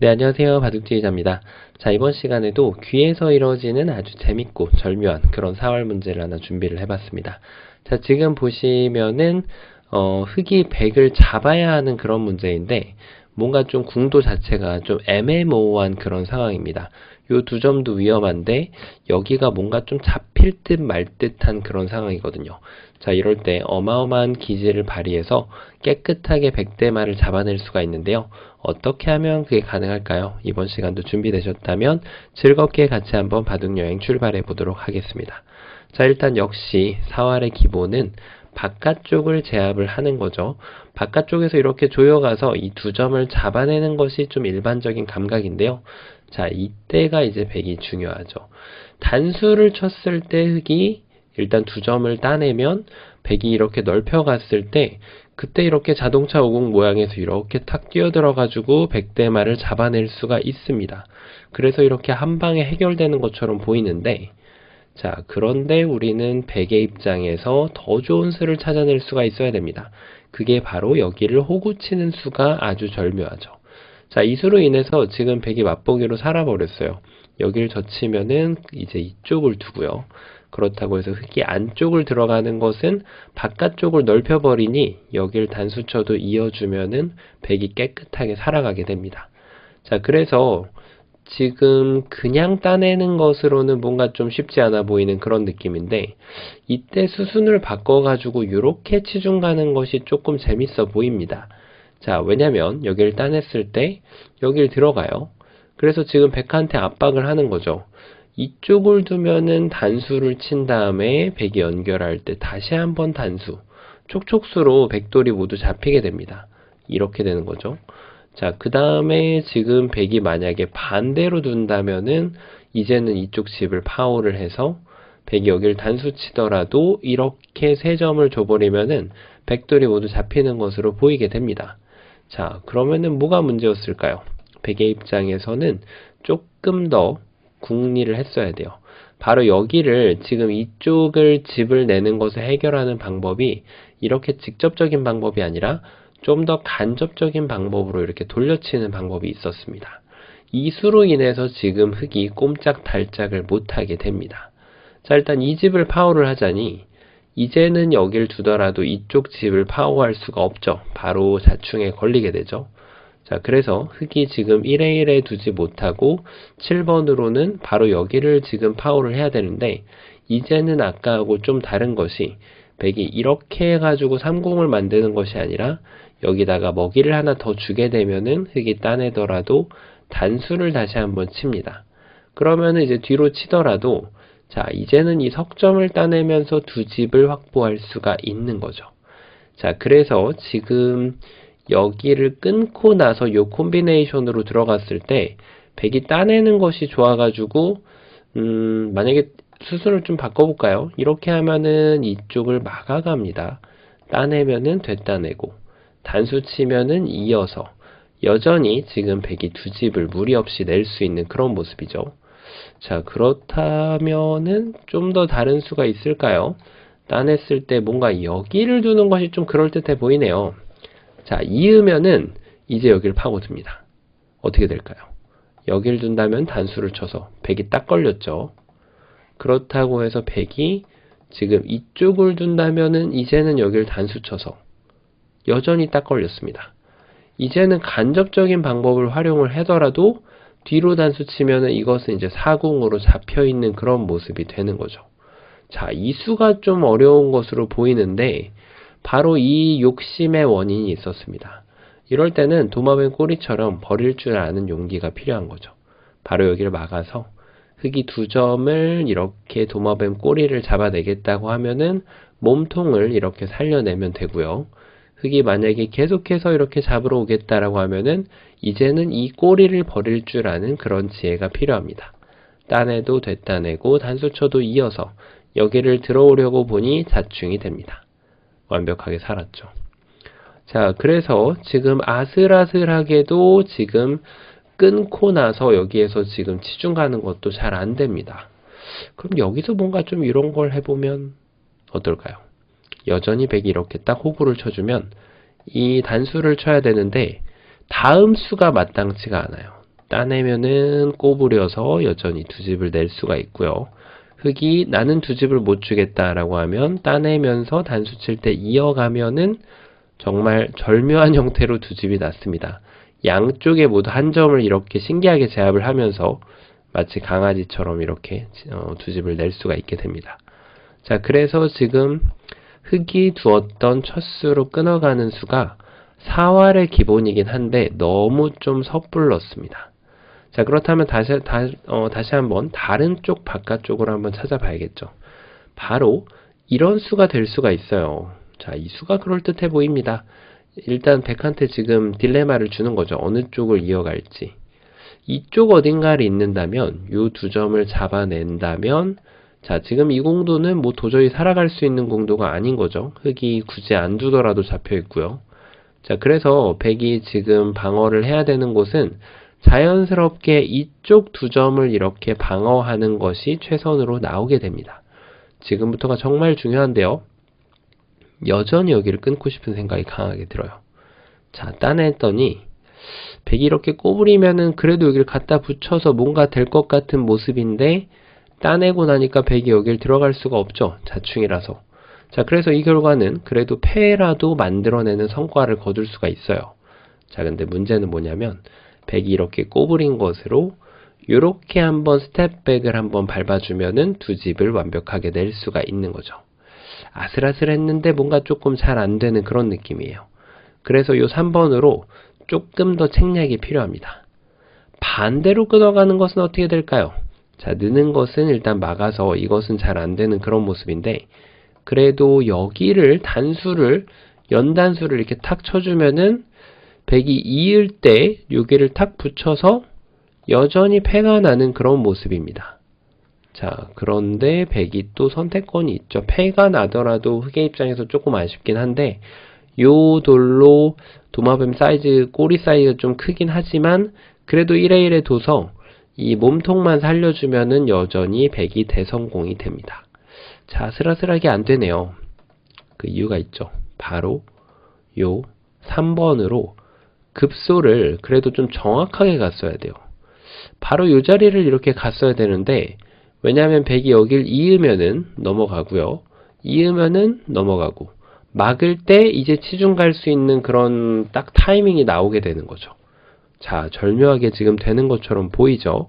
네, 안녕하세요. 바둑지휘자입니다. 자, 이번 시간에도 귀에서 이루어지는 아주 재밌고 절묘한 그런 사활 문제를 하나 준비를 해봤습니다. 자, 지금 보시면은 흙이 백을 잡아야 하는 그런 문제인데 뭔가 좀 궁도 자체가 좀 애매모호한 그런 상황입니다. 요 두 점도 위험한데 여기가 뭔가 좀 잡힐 듯 말 듯한 그런 상황이거든요. 자, 이럴 때 어마어마한 기질을 발휘해서 깨끗하게 백대마를 잡아낼 수가 있는데요. 어떻게 하면 그게 가능할까요? 이번 시간도 준비되셨다면 즐겁게 같이 한번 바둑여행 출발해 보도록 하겠습니다. 자, 일단 역시 사활의 기본은 바깥쪽을 제압을 하는 거죠. 바깥쪽에서 이렇게 조여가서 이 두 점을 잡아내는 것이 좀 일반적인 감각인데요. 자, 이때가 이제 백이 중요하죠. 단수를 쳤을 때 흙이 일단 두 점을 따내면 백이 이렇게 넓혀갔을 때 그때 이렇게 자동차 오공 모양에서 이렇게 탁 뛰어들어가지고 백대마를 잡아낼 수가 있습니다. 그래서 이렇게 한 방에 해결되는 것처럼 보이는데, 자, 그런데 우리는 백의 입장에서 더 좋은 수를 찾아낼 수가 있어야 됩니다. 그게 바로 여기를 호구치는 수가 아주 절묘하죠. 자, 이 수로 인해서 지금 백이 맛보기로 살아버렸어요. 여기를 젖히면은 이제 이쪽을 두고요. 그렇다고 해서 흙이 안쪽을 들어가는 것은 바깥쪽을 넓혀버리니 여길 단수 쳐도 이어주면은 백이 깨끗하게 살아가게 됩니다. 자, 그래서 지금 그냥 따내는 것으로는 뭔가 좀 쉽지 않아 보이는 그런 느낌인데 이때 수순을 바꿔가지고 이렇게 치중 가는 것이 조금 재밌어 보입니다. 자, 왜냐면 여기를 따냈을 때 여길 들어가요. 그래서 지금 백한테 압박을 하는 거죠. 이쪽을 두면은 단수를 친 다음에 백이 연결할 때 다시 한번 단수, 촉촉수로 백돌이 모두 잡히게 됩니다. 이렇게 되는 거죠. 자, 그 다음에 지금 백이 만약에 반대로 둔다면은 이제는 이쪽 집을 파워를 해서 백이 여기를 단수 치더라도 이렇게 세 점을 줘버리면은 백돌이 모두 잡히는 것으로 보이게 됩니다. 자, 그러면은 뭐가 문제였을까요? 백의 입장에서는 조금 더 궁리를 했어야 돼요. 바로 여기를 지금 이쪽을 집을 내는 것을 해결하는 방법이 이렇게 직접적인 방법이 아니라 좀 더 간접적인 방법으로 이렇게 돌려치는 방법이 있었습니다. 이 수로 인해서 지금 흙이 꼼짝달짝을 못하게 됩니다. 자, 일단 이 집을 파워를 하자니 이제는 여길 두더라도 이쪽 집을 파워할 수가 없죠. 바로 자충에 걸리게 되죠. 자, 그래서 흙이 지금 1에 1에 두지 못하고 7번으로는 바로 여기를 지금 파워를 해야 되는데 이제는 아까하고 좀 다른 것이 백이 이렇게 해가지고 3공을 만드는 것이 아니라 여기다가 먹이를 하나 더 주게 되면은 흙이 따내더라도 단수를 다시 한번 칩니다. 그러면은 이제 뒤로 치더라도 자, 이제는 이 석점을 따내면서 두 집을 확보할 수가 있는 거죠. 자, 그래서 지금 여기를 끊고 나서 요 콤비네이션으로 들어갔을 때 백이 따내는 것이 좋아가지고 만약에 수순을 좀 바꿔볼까요? 이렇게 하면은 이쪽을 막아갑니다. 따내면은 되따내고 단수 치면은 이어서 여전히 지금 백이 두 집을 무리 없이 낼 수 있는 그런 모습이죠. 자, 그렇다면은 좀 더 다른 수가 있을까요? 따냈을 때 뭔가 여기를 두는 것이 좀 그럴듯해 보이네요. 자, 이으면은 이제 여기를 파고듭니다. 어떻게 될까요? 여기를 둔다면 단수를 쳐서 백이 딱 걸렸죠. 그렇다고 해서 백이 지금 이쪽을 둔다면은 이제는 여기를 단수 쳐서 여전히 딱 걸렸습니다. 이제는 간접적인 방법을 활용을 하더라도 뒤로 단수 치면은 이것은 이제 사궁으로 잡혀있는 그런 모습이 되는 거죠. 자, 이 수가 좀 어려운 것으로 보이는데 바로 이 욕심의 원인이 있었습니다. 이럴 때는 도마뱀 꼬리처럼 버릴 줄 아는 용기가 필요한 거죠. 바로 여기를 막아서 흙이 두 점을 이렇게 도마뱀 꼬리를 잡아내겠다고 하면은 몸통을 이렇게 살려내면 되고요. 흙이 만약에 계속해서 이렇게 잡으러 오겠다라고 하면은 이제는 이 꼬리를 버릴 줄 아는 그런 지혜가 필요합니다. 따내도 되따내고 단수쳐도 이어서 여기를 들어오려고 보니 자충이 됩니다. 완벽하게 살았죠. 자, 그래서 지금 아슬아슬하게도 지금 끊고 나서 여기에서 지금 치중 가는 것도 잘 안 됩니다. 그럼 여기서 뭔가 좀 이런 걸 해보면 어떨까요? 여전히 백이 이렇게 딱 호구를 쳐주면 이 단수를 쳐야 되는데 다음 수가 마땅치가 않아요. 따내면은 꼬부려서 여전히 두 집을 낼 수가 있고요. 흙이 나는 두 집을 못 주겠다라고 하면 따내면서 단수 칠 때 이어가면은 정말 절묘한 형태로 두 집이 났습니다. 양쪽에 모두 한 점을 이렇게 신기하게 제압을 하면서 마치 강아지처럼 이렇게 두 집을 낼 수가 있게 됩니다. 자, 그래서 지금 흙이 두었던 첫 수로 끊어가는 수가 4활의 기본이긴 한데 너무 좀 섣불렀습니다. 자, 그렇다면 다시 한번 다른 쪽 바깥쪽으로 한번 찾아봐야겠죠. 바로 이런 수가 될 수가 있어요. 자, 이 수가 그럴듯해 보입니다. 일단 백한테 지금 딜레마를 주는 거죠. 어느 쪽을 이어갈지. 이쪽 어딘가를 잇는다면 이 두 점을 잡아낸다면 자, 지금 이 공도는 뭐 도저히 살아갈 수 있는 공도가 아닌 거죠. 흙이 굳이 안 두더라도 잡혀 있고요. 자, 그래서 백이 지금 방어를 해야 되는 곳은 자연스럽게 이쪽 두 점을 이렇게 방어하는 것이 최선으로 나오게 됩니다. 지금부터가 정말 중요한데요. 여전히 여기를 끊고 싶은 생각이 강하게 들어요. 자, 따냈더니 백이 이렇게 꼬부리면은 그래도 여기를 갖다 붙여서 뭔가 될 것 같은 모습인데 따내고 나니까 백이 여길 들어갈 수가 없죠. 자충이라서. 자, 그래서 이 결과는 그래도 패라도 만들어내는 성과를 거둘 수가 있어요. 자, 근데 문제는 뭐냐면 백이 이렇게 꼬부린 것으로 이렇게 한번 스텝백을 한번 밟아주면은 두 집을 완벽하게 낼 수가 있는 거죠. 아슬아슬했는데 뭔가 조금 잘 안 되는 그런 느낌이에요. 그래서 이 3번으로 조금 더 책략이 필요합니다. 반대로 끊어가는 것은 어떻게 될까요? 자, 느는 것은 일단 막아서 이것은 잘 안 되는 그런 모습인데 그래도 여기를 단수를 연단수를 이렇게 탁 쳐주면은 백이 이을 때 여기를 탁 붙여서 여전히 패가 나는 그런 모습입니다. 자, 그런데 백이 또 선택권이 있죠. 패가 나더라도 흑의 입장에서 조금 아쉽긴 한데 요 돌로 도마뱀 사이즈, 꼬리 사이즈가 좀 크긴 하지만 그래도 1에 1에 둬서 이 몸통만 살려주면은 여전히 백이 대성공이 됩니다. 자, 아슬아슬하게 안 되네요. 그 이유가 있죠. 바로 요 3번으로 급소를 그래도 좀 정확하게 갔어야 돼요. 바로 요 자리를 이렇게 갔어야 되는데 왜냐하면 백이 여길 이으면은 넘어가고요. 이으면은 넘어가고 막을 때 이제 치중 갈 수 있는 그런 딱 타이밍이 나오게 되는 거죠. 자, 절묘하게 지금 되는 것처럼 보이죠?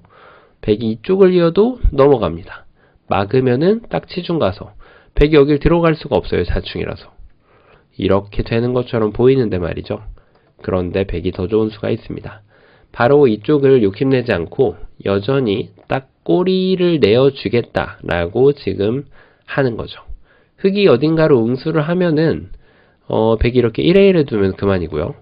백이 이쪽을 이어도 넘어갑니다. 막으면은 딱 치중 가서 백이 여길 들어갈 수가 없어요. 자충이라서. 이렇게 되는 것처럼 보이는데 말이죠. 그런데 백이 더 좋은 수가 있습니다. 바로 이쪽을 욕심내지 않고 여전히 딱 꼬리를 내어주겠다라고 지금 하는 거죠. 흙이 어딘가로 응수를 하면은 백이 이렇게 1에 1에 두면 그만이고요.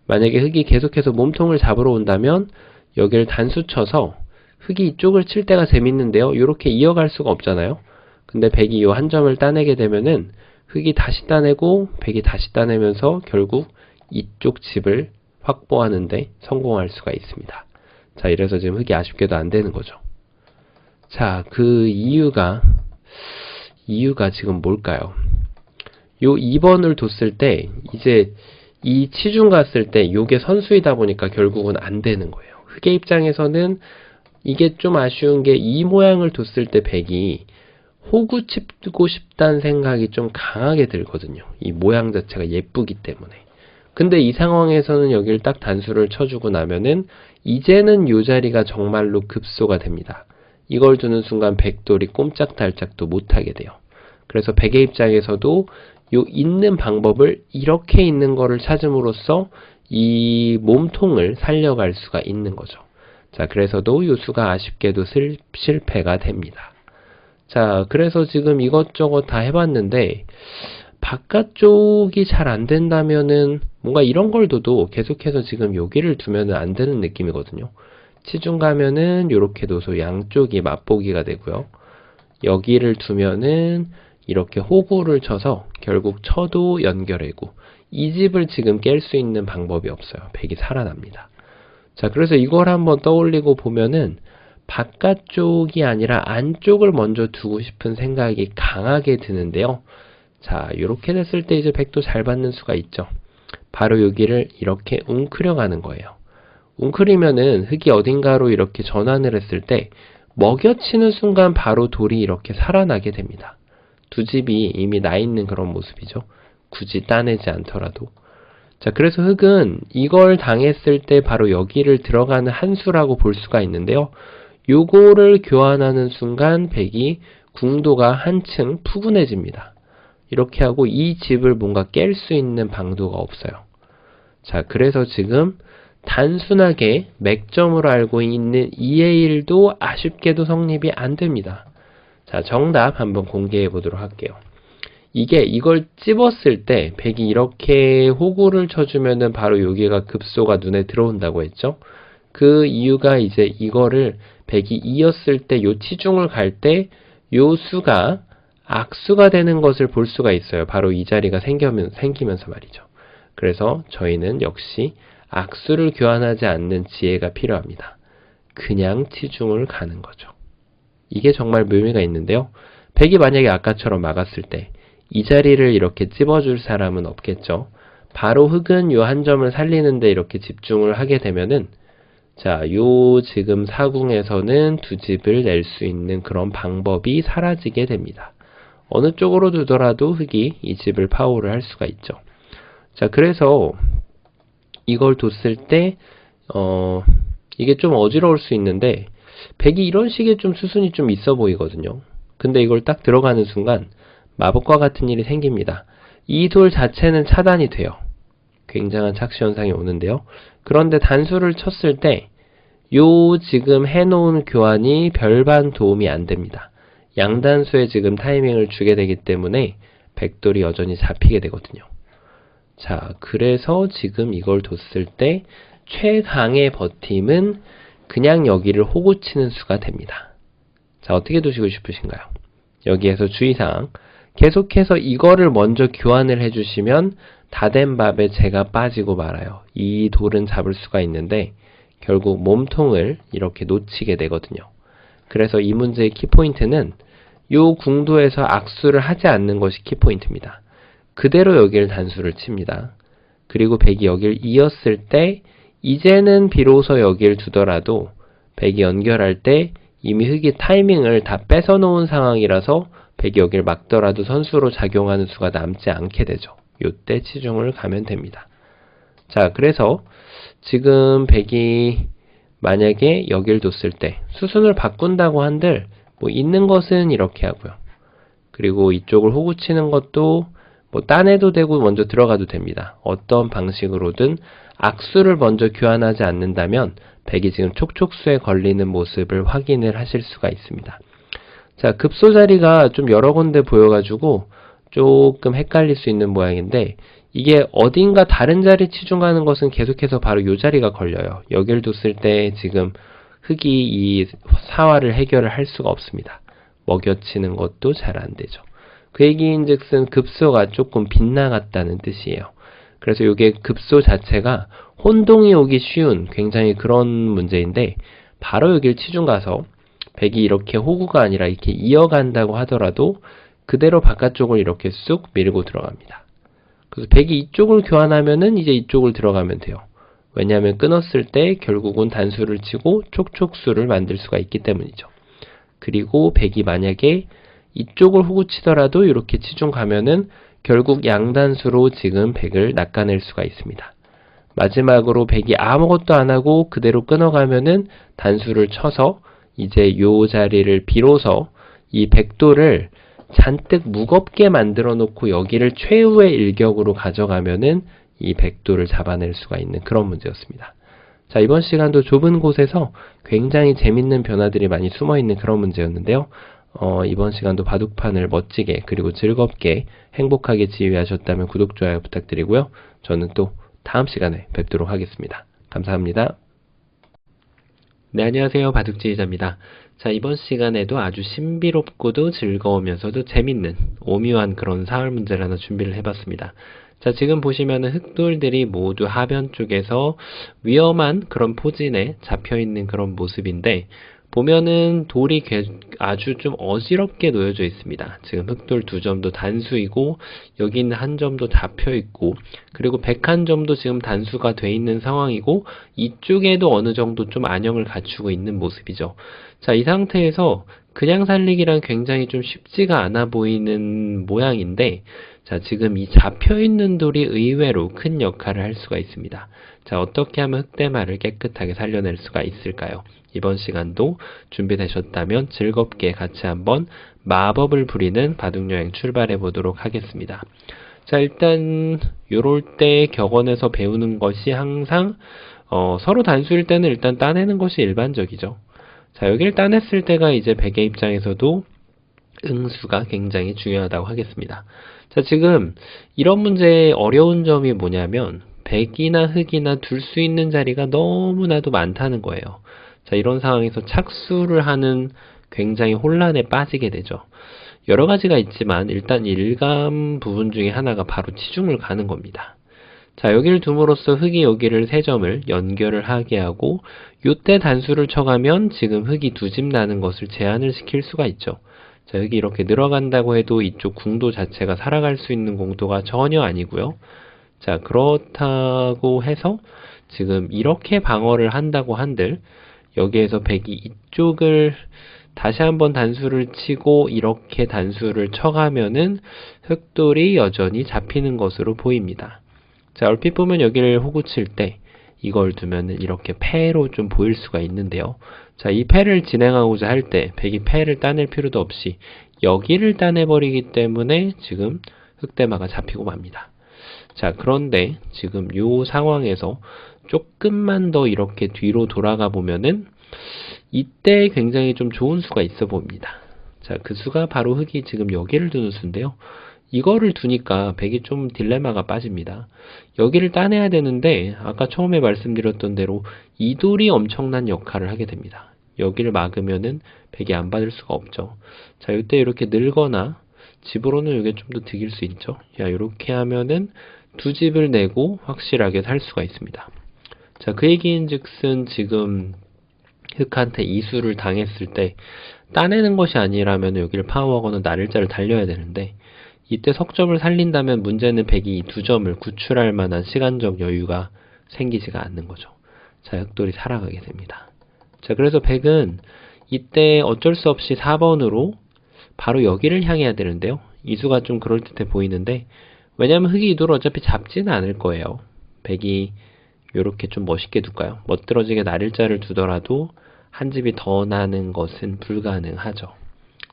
만약에 흙이 계속해서 몸통을 잡으러 온다면 여기를 단수 쳐서 흙이 이쪽을 칠 때가 재밌는데요. 이렇게 이어갈 수가 없잖아요. 근데 백이 이 한 점을 따내게 되면은 흙이 다시 따내고 백이 다시 따내면서 결국 이쪽 집을 확보하는데 성공할 수가 있습니다. 자, 이래서 지금 흙이 아쉽게도 안 되는 거죠. 자, 그 이유가 지금 뭘까요? 요 2번을 뒀을 때 이제 이 치중 갔을 때 요게 선수이다 보니까 결국은 안 되는 거예요. 흙의 입장에서는 이게 좀 아쉬운 게 이 모양을 뒀을 때 백이 호구 치고 싶다는 생각이 좀 강하게 들거든요. 이 모양 자체가 예쁘기 때문에. 근데 이 상황에서는 여기를 딱 단수를 쳐주고 나면은 이제는 요 자리가 정말로 급소가 됩니다. 이걸 두는 순간 백돌이 꼼짝달짝도 못하게 돼요. 그래서 백의 입장에서도 요 있는 방법을 이렇게 있는 거를 찾음으로써 이 몸통을 살려갈 수가 있는 거죠. 자, 그래서도 요 수가 아쉽게도 실패가 됩니다. 자, 그래서 지금 이것저것 다 해봤는데 바깥쪽이 잘 안 된다면은 뭔가 이런 걸 둬도 계속해서 지금 여기를 두면은 안 되는 느낌이거든요. 치중 가면은 요렇게 둬서 양쪽이 맛보기가 되고요. 여기를 두면은 이렇게 호구를 쳐서 결국 쳐도 연결해고 이 집을 지금 깰 수 있는 방법이 없어요. 백이 살아납니다. 자, 그래서 이걸 한번 떠올리고 보면은 바깥쪽이 아니라 안쪽을 먼저 두고 싶은 생각이 강하게 드는데요. 자, 이렇게 됐을 때 이제 백도 잘 받는 수가 있죠. 바로 여기를 이렇게 웅크려 가는 거예요. 웅크리면은 흙이 어딘가로 이렇게 전환을 했을 때 먹여치는 순간 바로 돌이 이렇게 살아나게 됩니다. 두 집이 이미 나 있는 그런 모습이죠. 굳이 따내지 않더라도. 자, 그래서 흙은 이걸 당했을 때 바로 여기를 들어가는 한 수라고 볼 수가 있는데요. 요거를 교환하는 순간 백이 궁도가 한층 푸근해집니다. 이렇게 하고 이 집을 뭔가 깰 수 있는 방도가 없어요. 자, 그래서 지금 단순하게 맥점으로 알고 있는 2의 1도 아쉽게도 성립이 안 됩니다. 자, 정답 한번 공개해 보도록 할게요. 이걸 찝었을 때 백이 이렇게 호구를 쳐주면은 바로 여기가 급소가 눈에 들어온다고 했죠. 그 이유가 이제 이거를 백이 이었을 때 요 치중을 갈 때 요 수가 악수가 되는 것을 볼 수가 있어요. 바로 이 자리가 생기면서 말이죠. 그래서 저희는 역시 악수를 교환하지 않는 지혜가 필요합니다. 그냥 치중을 가는 거죠. 이게 정말 묘미가 있는데요. 백이 만약에 아까처럼 막았을 때 이 자리를 이렇게 찝어줄 사람은 없겠죠. 바로 흙은 요 한 점을 살리는데 이렇게 집중을 하게 되면은 자, 요 지금 사궁에서는 두 집을 낼 수 있는 그런 방법이 사라지게 됩니다. 어느 쪽으로 두더라도 흙이 이 집을 파워를 할 수가 있죠. 자, 그래서 이걸 뒀을 때 이게 좀 어지러울 수 있는데 백이 이런 식의 좀 수순이 좀 있어 보이거든요. 근데 이걸 딱 들어가는 순간 마법과 같은 일이 생깁니다. 이 돌 자체는 차단이 돼요. 굉장한 착시 현상이 오는데요. 그런데 단수를 쳤을 때 요 지금 해놓은 교환이 별반 도움이 안 됩니다. 양단수에 지금 타이밍을 주게 되기 때문에 백돌이 여전히 잡히게 되거든요. 자, 그래서 지금 이걸 뒀을 때 최강의 버팀은 그냥 여기를 호구 치는 수가 됩니다. 자, 어떻게 두시고 싶으신가요? 여기에서 주의사항, 계속해서 이거를 먼저 교환을 해주시면 다 된 밥에 제가 빠지고 말아요. 이 돌은 잡을 수가 있는데 결국 몸통을 이렇게 놓치게 되거든요. 그래서 이 문제의 키포인트는 요 궁도에서 악수를 하지 않는 것이 키포인트입니다. 그대로 여기를 단수를 칩니다. 그리고 백이 여기를 이었을 때 이제는 비로소 여기를 두더라도 백이 연결할 때 이미 흙이 타이밍을 다 뺏어 놓은 상황이라서 백이 여기를 막더라도 선수로 작용하는 수가 남지 않게 되죠. 요때 치중을 가면 됩니다. 자, 그래서 지금 백이 만약에 여기를 뒀을 때 수순을 바꾼다고 한들 뭐 있는 것은 이렇게 하고요. 그리고 이쪽을 호구 치는 것도 뭐 따내도 되고 먼저 들어가도 됩니다. 어떤 방식으로든 악수를 먼저 교환하지 않는다면 백이 지금 촉촉수에 걸리는 모습을 확인을 하실 수가 있습니다. 자, 급소 자리가 좀 여러 군데 보여가지고 조금 헷갈릴 수 있는 모양인데 이게 어딘가 다른 자리 치중 가는 것은 계속해서 바로 이 자리가 걸려요. 여기를 뒀을 때 지금 흙이 이 사화를 해결을 할 수가 없습니다. 먹여치는 것도 잘 안 되죠. 그 얘기인즉슨 급소가 조금 빗나갔다는 뜻이에요. 그래서 이게 급소 자체가 혼동이 오기 쉬운 굉장히 그런 문제인데 바로 여길 치중 가서 백이 이렇게 호구가 아니라 이렇게 이어간다고 하더라도 그대로 바깥쪽을 이렇게 쑥 밀고 들어갑니다. 그래서 백이 이쪽을 교환하면은 이제 이쪽을 들어가면 돼요. 왜냐하면 끊었을 때 결국은 단수를 치고 촉촉수를 만들 수가 있기 때문이죠. 그리고 백이 만약에 이쪽을 호구 치더라도 이렇게 치중 가면은 결국 양단수로 지금 백을 낚아낼 수가 있습니다. 마지막으로 백이 아무것도 안 하고 그대로 끊어가면은 단수를 쳐서 이제 요 자리를 비로소 이 백도를 잔뜩 무겁게 만들어 놓고 여기를 최후의 일격으로 가져가면은 이 백도를 잡아낼 수가 있는 그런 문제였습니다. 자, 이번 시간도 좁은 곳에서 굉장히 재밌는 변화들이 많이 숨어 있는 그런 문제였는데요. 이번 시간도 바둑판을 멋지게 그리고 즐겁게 행복하게 지휘하셨다면 구독, 좋아요 부탁드리고요. 저는 또 다음 시간에 뵙도록 하겠습니다. 감사합니다. 네, 안녕하세요. 바둑지휘자입니다. 자, 이번 시간에도 아주 신비롭고도 즐거우면서도 재밌는 오묘한 그런 사활 문제를 하나 준비를 해봤습니다. 자, 지금 보시면은 흑돌들이 모두 하변 쪽에서 위험한 그런 포진에 잡혀있는 그런 모습인데 보면은 돌이 아주 좀 어지럽게 놓여져 있습니다. 지금 흑돌 2점도 단수이고 여기 있는 한 점도 잡혀 있고 그리고 101점도 지금 단수가 돼 있는 상황이고 이쪽에도 어느 정도 좀 안형을 갖추고 있는 모습이죠. 자, 이 상태에서 그냥 살리기란 굉장히 좀 쉽지가 않아 보이는 모양인데 자, 지금 이 잡혀있는 돌이 의외로 큰 역할을 할 수가 있습니다. 자, 어떻게 하면 흑대마를 깨끗하게 살려낼 수가 있을까요? 이번 시간도 준비되셨다면 즐겁게 같이 한번 마법을 부리는 바둑여행 출발해 보도록 하겠습니다. 자, 일단 요럴 때 격언에서 배우는 것이 항상 서로 단수일 때는 일단 따내는 것이 일반적이죠. 자, 여기를 따냈을 때가 이제 백의 입장에서도 응수가 굉장히 중요하다고 하겠습니다. 자, 지금 이런 문제의 어려운 점이 뭐냐면 백이나 흑이나 둘 수 있는 자리가 너무나도 많다는 거예요. 자, 이런 상황에서 착수를 하는 굉장히 혼란에 빠지게 되죠. 여러 가지가 있지만 일단 일감 부분 중에 하나가 바로 치중을 가는 겁니다. 자, 여기를 둠으로써 흑이 여기를 3점을 연결을 하게 하고 요때 단수를 쳐가면 지금 흑이 2집 나는 것을 제한을 시킬 수가 있죠. 자, 여기 이렇게 늘어간다고 해도 이쪽 궁도 자체가 살아갈 수 있는 공도가 전혀 아니고요. 자, 그렇다고 해서 지금 이렇게 방어를 한다고 한들 여기에서 백이 이쪽을 다시 한번 단수를 치고 이렇게 단수를 쳐가면은 흑돌이 여전히 잡히는 것으로 보입니다. 자, 얼핏 보면 여기를 호구 칠 때 이걸 두면은 이렇게 패로 좀 보일 수가 있는데요. 자, 이 패를 진행하고자 할 때 백이 패를 따낼 필요도 없이 여기를 따내버리기 때문에 지금 흑대마가 잡히고 맙니다. 자, 그런데 지금 이 상황에서 조금만 더 이렇게 뒤로 돌아가 보면은 이때 굉장히 좀 좋은 수가 있어 봅니다. 자, 그 수가 바로 흑이 지금 여기를 두는 수인데요. 이거를 두니까 백이 좀 딜레마가 빠집니다. 여기를 따내야 되는데 아까 처음에 말씀드렸던 대로 이 돌이 엄청난 역할을 하게 됩니다. 여기를 막으면은 백이 안 받을 수가 없죠. 자, 이때 이렇게 늘거나 집으로는 이게 좀 더 득일 수 있죠. 야, 이렇게 하면은 2집을 내고 확실하게 살 수가 있습니다. 자, 그 얘기인즉슨 지금 흑한테 이수를 당했을 때 따내는 것이 아니라면 여기를 파워하거나 나를자를 달려야 되는데 이때 석점을 살린다면 문제는 백이 이 2점을 구출할 만한 시간적 여유가 생기지가 않는 거죠. 자, 흑돌이 살아가게 됩니다. 자, 그래서 백은 이때 어쩔 수 없이 4번으로 바로 여기를 향해야 되는데요. 이수가 좀 그럴듯해 보이는데 왜냐면 흑이 이 돌을 어차피 잡지는 않을 거예요. 백이 요렇게 좀 멋있게 둘까요? 멋들어지게 나를자를 두더라도 한 집이 더 나는 것은 불가능하죠.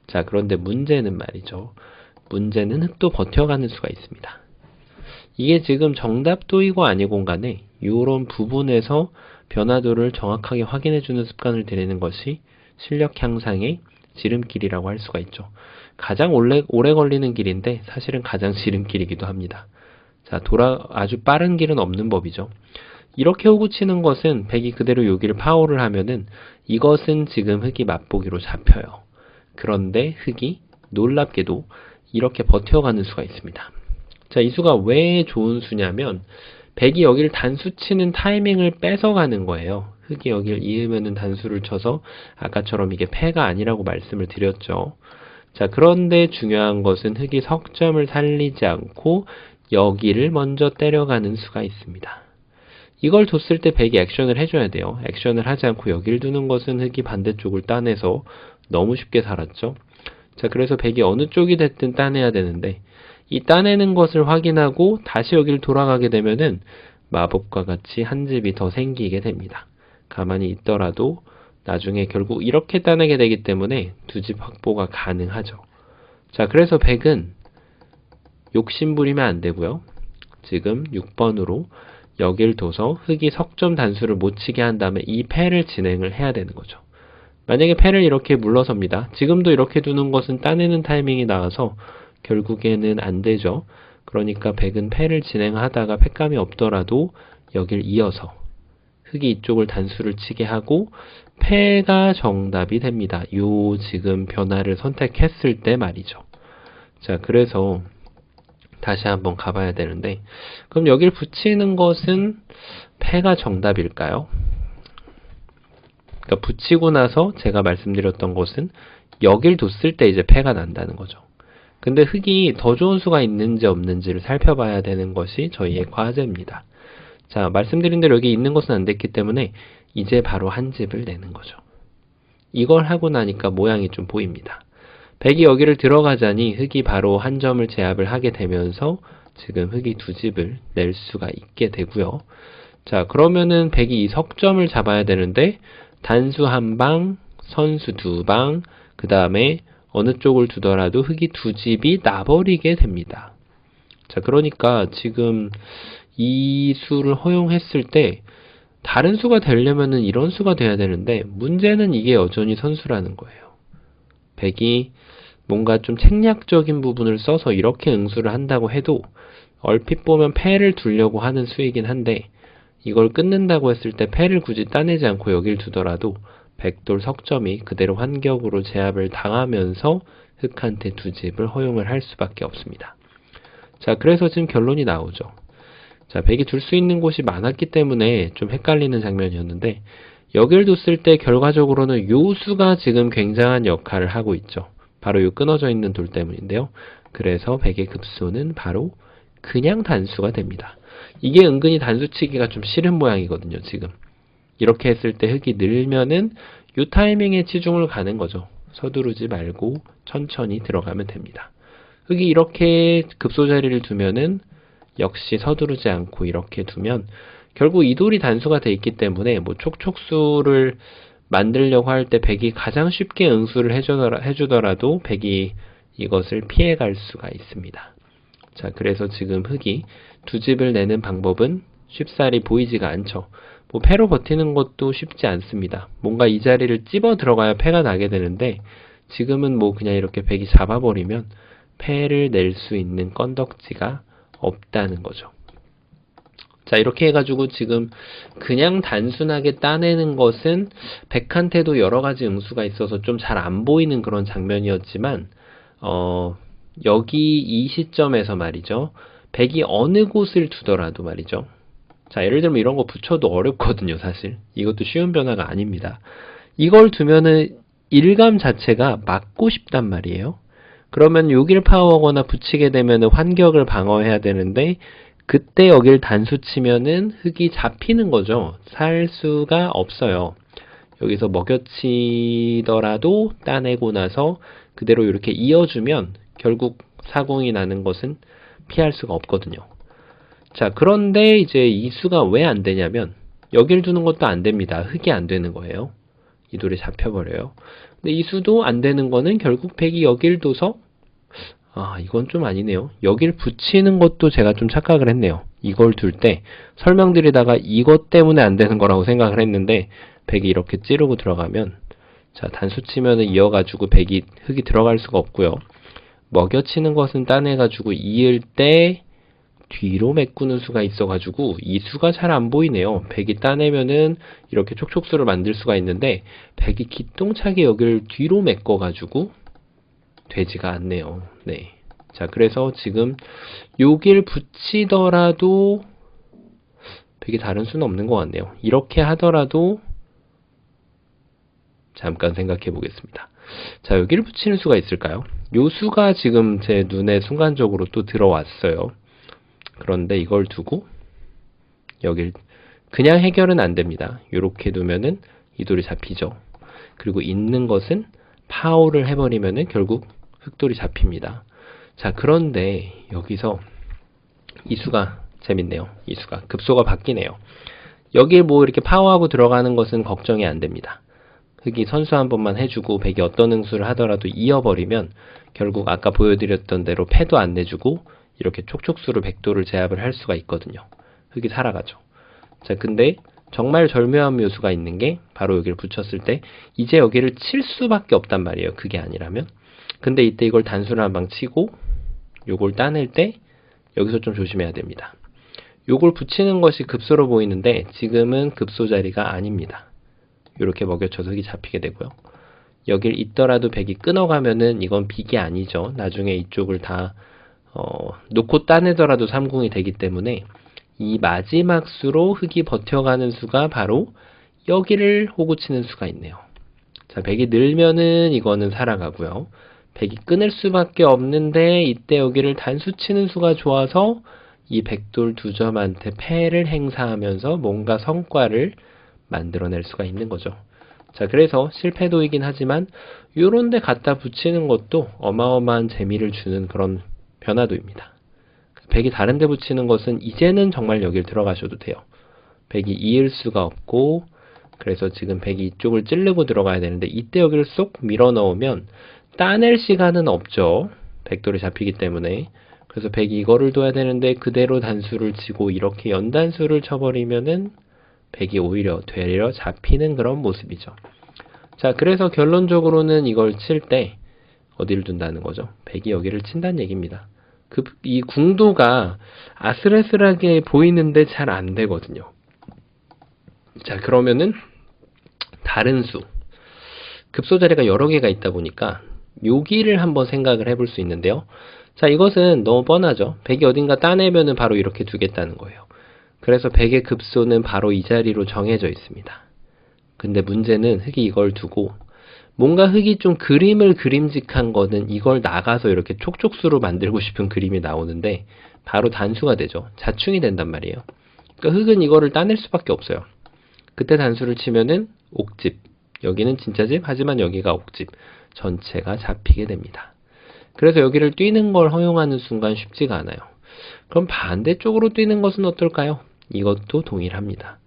자, 그런데 문제는 말이죠. 문제는 흑도 버텨가는 수가 있습니다. 이게 지금 정답도이고 아니고 간에 이런 부분에서 변화도를 정확하게 확인해주는 습관을 들이는 것이 실력 향상의 지름길이라고 할 수가 있죠. 가장 오래 걸리는 길인데 사실은 가장 지름길이기도 합니다. 자, 아주 빠른 길은 없는 법이죠. 이렇게 호구 치는 것은 백이 그대로 여기를 파워를 하면은 이것은 지금 흑이 맛보기로 잡혀요. 그런데 흑이 놀랍게도 이렇게 버텨가는 수가 있습니다. 자, 이 수가 왜 좋은 수냐면 백이 여기를 단수 치는 타이밍을 뺏어가는 거예요. 흑이 여기를 이으면은 단수를 쳐서 아까처럼 이게 패가 아니라고 말씀을 드렸죠. 자, 그런데 중요한 것은 흑이 석점을 살리지 않고 여기를 먼저 때려가는 수가 있습니다. 이걸 뒀을 때 백이 액션을 해줘야 돼요. 액션을 하지 않고 여기를 두는 것은 흑이 반대쪽을 따내서 너무 쉽게 살았죠. 자, 그래서 백이 어느 쪽이 됐든 따내야 되는데 이 따내는 것을 확인하고 다시 여기를 돌아가게 되면은 마법과 같이 한 집이 더 생기게 됩니다. 가만히 있더라도 나중에 결국 이렇게 따내게 되기 때문에 2집 확보가 가능하죠. 자, 그래서 백은 욕심부리면 안 되고요. 지금 6번으로 여기를 둬서 흑이 석점 단수를 못 치게 한 다음에 이 패를 진행을 해야 되는 거죠. 만약에 패를 이렇게 물러섭니다. 지금도 이렇게 두는 것은 따내는 타이밍이 나와서 결국에는 안 되죠. 그러니까 백은 패를 진행하다가 패감이 없더라도 여길 이어서 흑이 이쪽을 단수를 치게 하고 패가 정답이 됩니다. 요 지금 변화를 선택했을 때 말이죠. 자, 그래서 다시 한번 가봐야 되는데 그럼 여길 붙이는 것은 패가 정답일까요? 그러니까 붙이고 나서 제가 말씀드렸던 것은 여길 뒀을 때 이제 패가 난다는 거죠. 근데 흙이 더 좋은 수가 있는지 없는지를 살펴봐야 되는 것이 저희의 과제입니다. 자, 말씀드린 대로 여기 있는 것은 안 됐기 때문에 이제 바로 한 집을 내는 거죠. 이걸 하고 나니까 모양이 좀 보입니다. 백이 여기를 들어가자니 흙이 바로 한 점을 제압을 하게 되면서 지금 흙이 두 집을 낼 수가 있게 되고요. 자, 그러면은 백이 이 석점을 잡아야 되는데 단수 한 방, 선수 두 방, 그 다음에 어느 쪽을 두더라도 흙이 두 집이 나버리게 됩니다. 자, 그러니까 지금 이 수를 허용했을 때 다른 수가 되려면은 이런 수가 돼야 되는데 문제는 이게 여전히 선수라는 거예요. 백이 뭔가 좀 책략적인 부분을 써서 이렇게 응수를 한다고 해도 얼핏 보면 패를 두려고 하는 수이긴 한데 이걸 끊는다고 했을 때 패를 굳이 따내지 않고 여길 두더라도 백돌 석점이 그대로 환격으로 제압을 당하면서 흙한테 두 집을 허용을 할 수밖에 없습니다. 자, 그래서 지금 결론이 나오죠. 자, 백이 둘 수 있는 곳이 많았기 때문에 좀 헷갈리는 장면이었는데 여길 뒀을 때 결과적으로는 요 수가 지금 굉장한 역할을 하고 있죠. 바로 요 끊어져 있는 돌 때문인데요. 그래서 백의 급소는 바로 그냥 단수가 됩니다. 이게 은근히 단수치기가 좀 싫은 모양이거든요, 지금. 이렇게 했을 때 흙이 늘면은 요 타이밍에 치중을 가는 거죠. 서두르지 말고 천천히 들어가면 됩니다. 흙이 이렇게 급소 자리를 두면은 역시 서두르지 않고 이렇게 두면 결국 이 돌이 단수가 돼 있기 때문에 뭐 촉촉수를 만들려고 할 때 백이 가장 쉽게 응수를 해주더라도 백이 이것을 피해갈 수가 있습니다. 자, 그래서 지금 흙이 두 집을 내는 방법은 쉽사리 보이지가 않죠. 뭐 패로 버티는 것도 쉽지 않습니다. 뭔가 이 자리를 찝어 들어가야 패가 나게 되는데 지금은 뭐 그냥 이렇게 백이 잡아버리면 패를 낼 수 있는 건덕지가 없다는 거죠. 자, 이렇게 해가지고 지금 그냥 단순하게 따내는 것은 백한테도 여러 가지 응수가 있어서 좀 잘 안 보이는 그런 장면이었지만 여기 이 시점에서 말이죠. 백이 어느 곳을 두더라도 말이죠. 자, 예를 들면 이런 거 붙여도 어렵거든요, 사실. 이것도 쉬운 변화가 아닙니다. 이걸 두면은 일감 자체가 맞고 싶단 말이에요. 그러면 여길 파워거나 붙이게 되면은 환격을 방어해야 되는데 그때 여길 단수 치면은 흙이 잡히는 거죠. 살 수가 없어요. 여기서 먹여치더라도 따내고 나서 그대로 이렇게 이어주면 결국 사공이 나는 것은 피할 수가 없거든요. 자, 그런데 이제 이 수가 왜 안 되냐면 여길 두는 것도 안 됩니다. 흙이 안 되는 거예요. 이 돌이 잡혀버려요. 근데 이 수도 안 되는 거는 결국 백이 여길 둬서 이건 좀 아니네요. 여길 붙이는 것도 제가 좀 착각을 했네요. 이걸 둘 때 설명드리다가 이것 때문에 안 되는 거라고 생각을 했는데 백이 이렇게 찌르고 들어가면 자, 단수 치면은 이어가지고 흙이 들어갈 수가 없고요. 먹여치는 것은 따내가지고 이을 때 뒤로 메꾸는 수가 있어가지고 이 수가 잘 안 보이네요. 백이 따내면은 이렇게 촉촉수를 만들 수가 있는데 백이 기똥차게 여기를 뒤로 메꿔가지고 되지가 않네요. 네. 자, 그래서 지금 여길 붙이더라도 백이 다른 수는 없는 것 같네요. 이렇게 하더라도 잠깐 생각해 보겠습니다. 자, 여기를 붙이는 수가 있을까요? 요 수가 지금 제 눈에 순간적으로 또 들어왔어요. 그런데 이걸 두고 여길 그냥 해결은 안 됩니다. 이렇게 두면은 이 돌이 잡히죠. 그리고 있는 것은 파워를 해버리면은 결국 흙돌이 잡힙니다. 자, 그런데 여기서 이 수가 재밌네요. 이 수가 급소가 바뀌네요. 여기에 뭐 이렇게 파워하고 들어가는 것은 걱정이 안 됩니다. 흙이 선수 한 번만 해주고 백이 어떤 응수를 하더라도 이어버리면 결국 아까 보여드렸던 대로 패도 안 내주고 이렇게 촉촉수로 백도를 제압을 할 수가 있거든요. 흙이 살아가죠. 자, 근데 정말 절묘한 묘수가 있는 게 바로 여기를 붙였을 때 이제 여기를 칠 수밖에 없단 말이에요. 그게 아니라면. 근데 이때 이걸 단수를 한 방 치고 요걸 따낼 때 여기서 좀 조심해야 됩니다. 요걸 붙이는 것이 급소로 보이는데 지금은 급소 자리가 아닙니다. 이렇게 먹여쳐서 흙이 잡히게 되고요. 여길 있더라도 백이 끊어가면은 이건 빅이 아니죠. 나중에 이쪽을 다 놓고 따내더라도 3공이 되기 때문에 이 마지막 수로 흙이 버텨가는 수가 바로 여기를 호구 치는 수가 있네요. 자, 백이 늘면은 이거는 살아가고요. 백이 끊을 수밖에 없는데 이때 여기를 단수 치는 수가 좋아서 이 백돌 두 점한테 패를 행사하면서 뭔가 성과를 만들어낼 수가 있는 거죠. 자, 그래서 실패도이긴 하지만 요런 데 갖다 붙이는 것도 어마어마한 재미를 주는 그런 변화도입니다. 백이 다른 데 붙이는 것은 이제는 정말 여길 들어가셔도 돼요. 백이 이을 수가 없고, 그래서 지금 백이 이쪽을 찌르고 들어가야 되는데 이때 여기를 쏙 밀어 넣으면 따낼 시간은 없죠. 백돌이 잡히기 때문에. 그래서 백이 이거를 둬야 되는데 그대로 단수를 치고 이렇게 연단수를 쳐버리면은 백이 오히려 되려 잡히는 그런 모습이죠. 자, 그래서 결론적으로는 이걸 칠 때 어디를 둔다는 거죠? 백이 여기를 친다는 얘기입니다. 이 궁도가 아슬아슬하게 보이는데 잘 안 되거든요. 자, 그러면은 다른 수, 급소 자리가 여러 개가 있다 보니까 여기를 한번 생각을 해볼 수 있는데요. 자, 이것은 너무 뻔하죠. 백이 어딘가 따내면은 바로 이렇게 두겠다는 거예요. 그래서 백의 급소는 바로 이 자리로 정해져 있습니다. 근데 문제는 흙이 이걸 두고 뭔가 흙이 좀 그림을 그림직한 거는 이걸 나가서 이렇게 촉촉수로 만들고 싶은 그림이 나오는데 바로 단수가 되죠. 자충이 된단 말이에요. 그러니까 흙은 이거를 따낼 수밖에 없어요. 그때 단수를 치면은 옥집, 여기는 진짜 집, 하지만 여기가 옥집, 전체가 잡히게 됩니다. 그래서 여기를 뛰는 걸 허용하는 순간 쉽지가 않아요. 그럼 반대쪽으로 뛰는 것은 어떨까요? 이것도 동일합니다.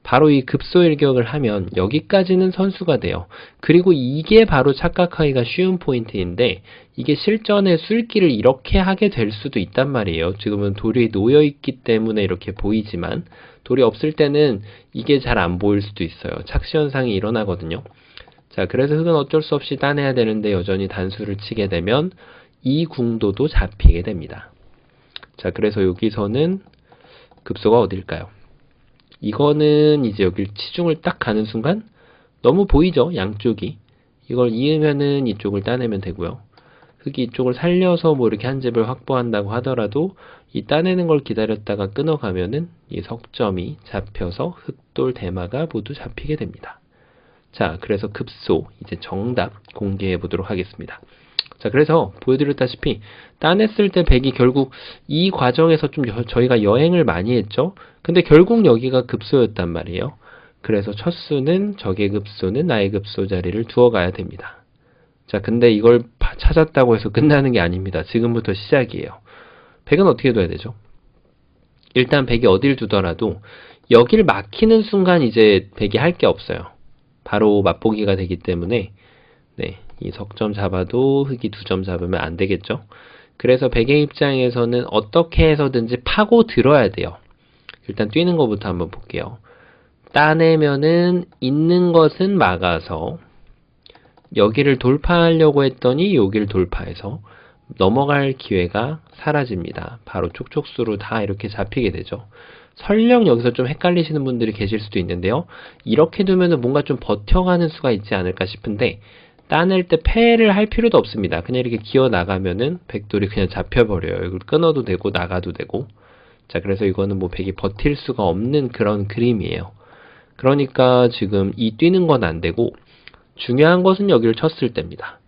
바로 이 급소일격을 하면 여기까지는 선수가 돼요. 그리고 이게 바로 착각하기가 쉬운 포인트인데 이게 실전에 술기를 이렇게 하게 될 수도 있단 말이에요. 지금은 돌이 놓여있기 때문에 이렇게 보이지만 돌이 없을 때는 이게 잘 안 보일 수도 있어요. 착시현상이 일어나거든요. 자, 그래서 흙은 어쩔 수 없이 따내야 되는데 여전히 단수를 치게 되면 이 궁도도 잡히게 됩니다. 자, 그래서 여기서는 급소가 어딜까요? 이거는 이제 여기 치중을 딱 가는 순간 너무 보이죠? 양쪽이. 이걸 이으면은 이쪽을 따내면 되고요. 흙이 이쪽을 살려서 뭐 이렇게 한 집을 확보한다고 하더라도 이 따내는 걸 기다렸다가 끊어가면은 이 석점이 잡혀서 흙돌 대마가 모두 잡히게 됩니다. 자, 그래서 급소 이제 정답 공개해 보도록 하겠습니다. 자, 그래서 보여드렸다시피 따냈을 때 백이 결국 이 과정에서 좀 저희가 여행을 많이 했죠. 근데 결국 여기가 급소였단 말이에요. 그래서 첫 수는 적의 급소는 나의 급소 자리를 두어 가야 됩니다. 자, 근데 이걸 찾았다고 해서 끝나는 게 아닙니다. 지금부터 시작이에요. 백은 어떻게 둬야 되죠? 일단 백이 어딜 두더라도 여기를 막히는 순간 이제 백이 할 게 없어요. 바로 맛보기가 되기 때문에 네, 이 석점 잡아도 흙이 2점 잡으면 안 되겠죠. 그래서 백의 입장에서는 어떻게 해서든지 파고 들어야 돼요. 일단 뛰는 것부터 한번 볼게요. 따내면은 있는 것은 막아서 여기를 돌파하려고 했더니 여기를 돌파해서 넘어갈 기회가 사라집니다. 바로 촉촉수로 다 이렇게 잡히게 되죠. 설령 여기서 좀 헷갈리시는 분들이 계실 수도 있는데요. 이렇게 두면은 뭔가 좀 버텨가는 수가 있지 않을까 싶은데 따낼 때 패를 할 필요도 없습니다. 그냥 이렇게 기어 나가면은 백돌이 그냥 잡혀버려요. 이걸 끊어도 되고 나가도 되고. 자, 그래서 이거는 뭐 백이 버틸 수가 없는 그런 그림이에요. 그러니까 지금 이 뛰는 건 안 되고 중요한 것은 여기를 쳤을 때입니다.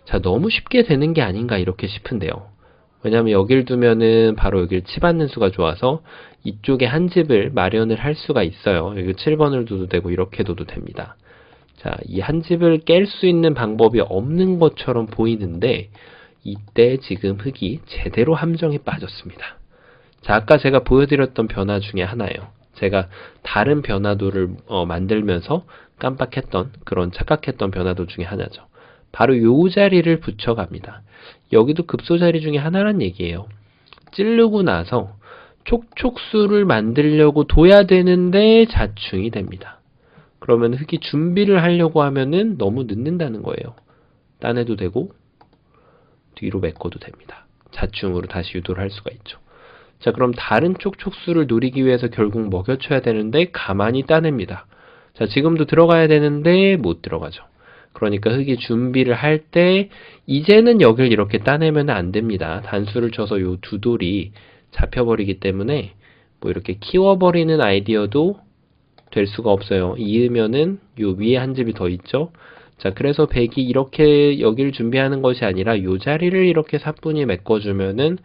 자, 너무 쉽게 되는 게 아닌가 이렇게 싶은데요. 왜냐하면 여기를 두면은 바로 여기를 치받는 수가 좋아서 이쪽에 한 집을 마련을 할 수가 있어요. 여기 7번을 둬도 되고 이렇게 둬도 됩니다. 자, 이 한 집을 깰 수 있는 방법이 없는 것처럼 보이는데 이때 지금 흙이 제대로 함정에 빠졌습니다. 자, 아까 제가 보여드렸던 변화 중에 하나예요. 제가 다른 변화도를 만들면서 깜빡했던 그런 착각했던 변화도 중에 하나죠. 바로 요 자리를 붙여갑니다. 여기도 급소 자리 중에 하나란 얘기예요. 찌르고 나서 촉촉수를 만들려고 둬야 되는데 자충이 됩니다. 그러면 흙이 준비를 하려고 하면은 너무 늦는다는 거예요. 따내도 되고 뒤로 메꿔도 됩니다. 자충으로 다시 유도를 할 수가 있죠. 자, 그럼 다른 촉촉수를 노리기 위해서 결국 먹여쳐야 되는데 가만히 따냅니다. 자, 지금도 들어가야 되는데 못 들어가죠. 그러니까 흙이 준비를 할 때 이제는 여길 이렇게 따내면 안 됩니다. 단수를 쳐서 요 두 돌이 잡혀버리기 때문에 뭐 이렇게 키워버리는 아이디어도 될 수가 없어요. 이으면은 요 위에 한 집이 더 있죠. 자, 그래서 100이 이렇게 여기를 준비하는 것이 아니라 요 자리를 이렇게 사뿐히 메꿔주면은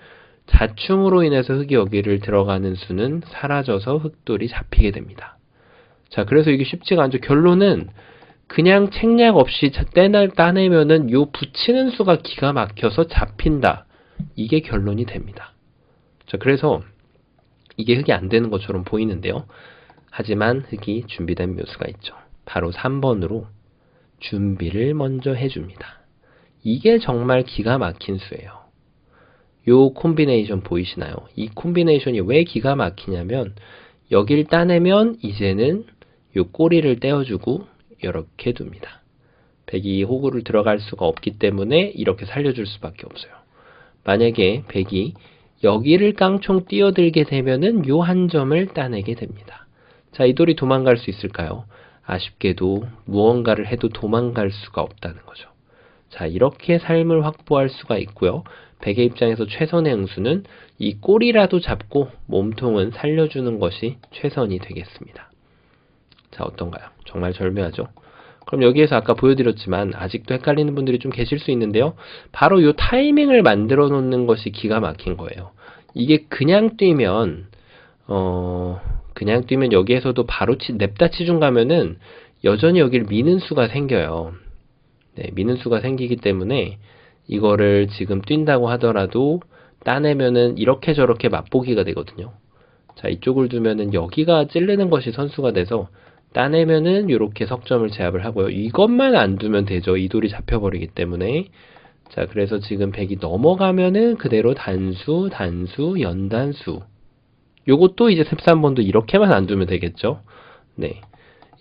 자충으로 인해서 흙이 여기를 들어가는 수는 사라져서 흙돌이 잡히게 됩니다. 자, 그래서 이게 쉽지가 않죠. 결론은 그냥 책략 없이 따내면은 요 붙이는 수가 기가 막혀서 잡힌다. 이게 결론이 됩니다. 자, 그래서 이게 흙이 안 되는 것처럼 보이는데요. 하지만 흙이 준비된 묘수가 있죠. 바로 3번으로 준비를 먼저 해줍니다. 이게 정말 기가 막힌 수예요. 요 콤비네이션 보이시나요? 이 콤비네이션이 왜 기가 막히냐면 여길 따내면 이제는 요 꼬리를 떼어주고 이렇게 둡니다. 100이 호구를 들어갈 수가 없기 때문에 이렇게 살려줄 수밖에 없어요. 만약에 100이 여기를 깡총 뛰어들게 되면은 요 한 점을 따내게 됩니다. 자, 이 돌이 도망갈 수 있을까요? 아쉽게도 무언가를 해도 도망갈 수가 없다는 거죠. 자, 이렇게 삶을 확보할 수가 있고요. 100의 입장에서 최선의 응수는 이 꼬리라도 잡고 몸통은 살려주는 것이 최선이 되겠습니다. 자, 어떤가요? 정말 절묘하죠? 그럼 여기에서 아까 보여드렸지만 아직도 헷갈리는 분들이 좀 계실 수 있는데요. 바로 이 타이밍을 만들어 놓는 것이 기가 막힌 거예요. 이게 그냥 뛰면 여기에서도 바로 냅다 치중 가면은 여전히 여기를 미는 수가 생겨요. 네, 미는 수가 생기기 때문에 이거를 지금 뛴다고 하더라도 따내면은 이렇게 저렇게 맛보기가 되거든요. 자, 이쪽을 두면은 여기가 찌르는 것이 선수가 돼서 따내면은 이렇게 석점을 제압을 하고요. 이것만 안 두면 되죠. 이 돌이 잡혀버리기 때문에. 자, 그래서 지금 100이 넘어가면은 그대로 단수, 연단수. 요것도 이제 13번도 이렇게만 안 두면 되겠죠. 네.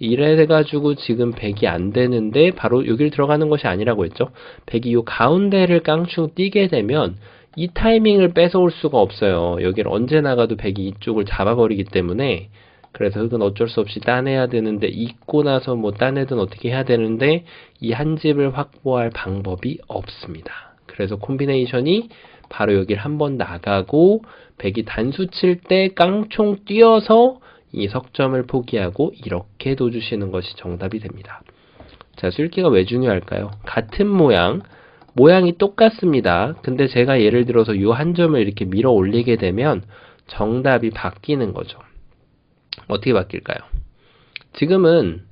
이래가지고 지금 100이 안 되는데 바로 여기를 들어가는 것이 아니라고 했죠. 100이 요 가운데를 깡충 뛰게 되면 이 타이밍을 뺏어올 수가 없어요. 여기를 언제 나가도 100이 이쪽을 잡아버리기 때문에 그래서 흙은 어쩔 수 없이 따내야 되는데 잊고 나서 뭐 따내든 어떻게 해야 되는데 이 한 집을 확보할 방법이 없습니다. 그래서 콤비네이션이 바로 여기를 한번 나가고 100이 단수 칠 때 깡총 뛰어서 이 석점을 포기하고 이렇게 둬주시는 것이 정답이 됩니다. 자, 쐐기가 왜 중요할까요? 같은 모양이 똑같습니다. 근데 제가 예를 들어서 이 한 점을 이렇게 밀어 올리게 되면 정답이 바뀌는 거죠. 어떻게 바뀔까요? 지금은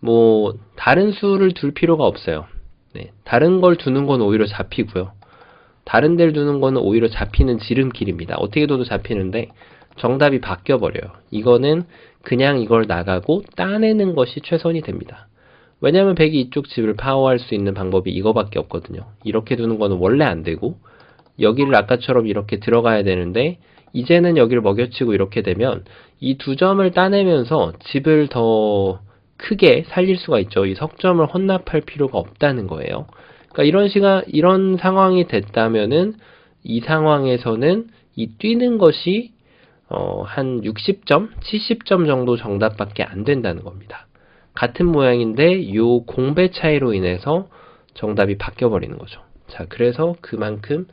뭐 다른 수를 둘 필요가 없어요. 네, 다른 걸 두는 건 오히려 잡히고요. 다른 데를 두는 거는 오히려 잡히는 지름길입니다. 어떻게 둬도 잡히는데 정답이 바뀌어버려요. 이거는 그냥 이걸 나가고 따내는 것이 최선이 됩니다. 왜냐하면 100이 이쪽 집을 파워할 수 있는 방법이 이거밖에 없거든요. 이렇게 두는 거는 원래 안 되고 여기를 아까처럼 이렇게 들어가야 되는데 이제는 여기를 먹여치고 이렇게 되면 이 두 점을 따내면서 집을 더 크게 살릴 수가 있죠. 이 석점을 헌납할 필요가 없다는 거예요. 그러니까 이런 상황이 됐다면은 이 상황에서는 이 뛰는 것이 한 60점, 70점 정도 정답밖에 안 된다는 겁니다. 같은 모양인데 요 공배 차이로 인해서 정답이 바뀌어버리는 거죠. 자, 그래서 그만큼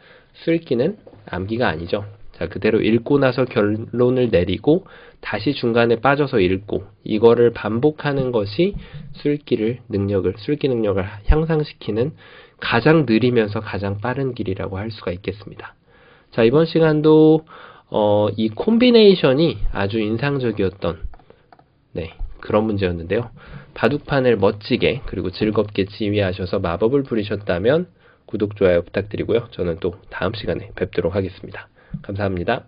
쐐기는 암기가 아니죠. 자, 그대로 읽고 나서 결론을 내리고 다시 중간에 빠져서 읽고 이거를 반복하는 것이 쐐기 능력을 향상시키는 가장 느리면서 가장 빠른 길이라고 할 수가 있겠습니다. 자, 이번 시간도 이 콤비네이션이 아주 인상적이었던 그런 문제였는데요. 바둑판을 멋지게 그리고 즐겁게 지휘하셔서 마법을 부리셨다면 구독, 좋아요 부탁드리고요. 저는 또 다음 시간에 뵙도록 하겠습니다. 감사합니다.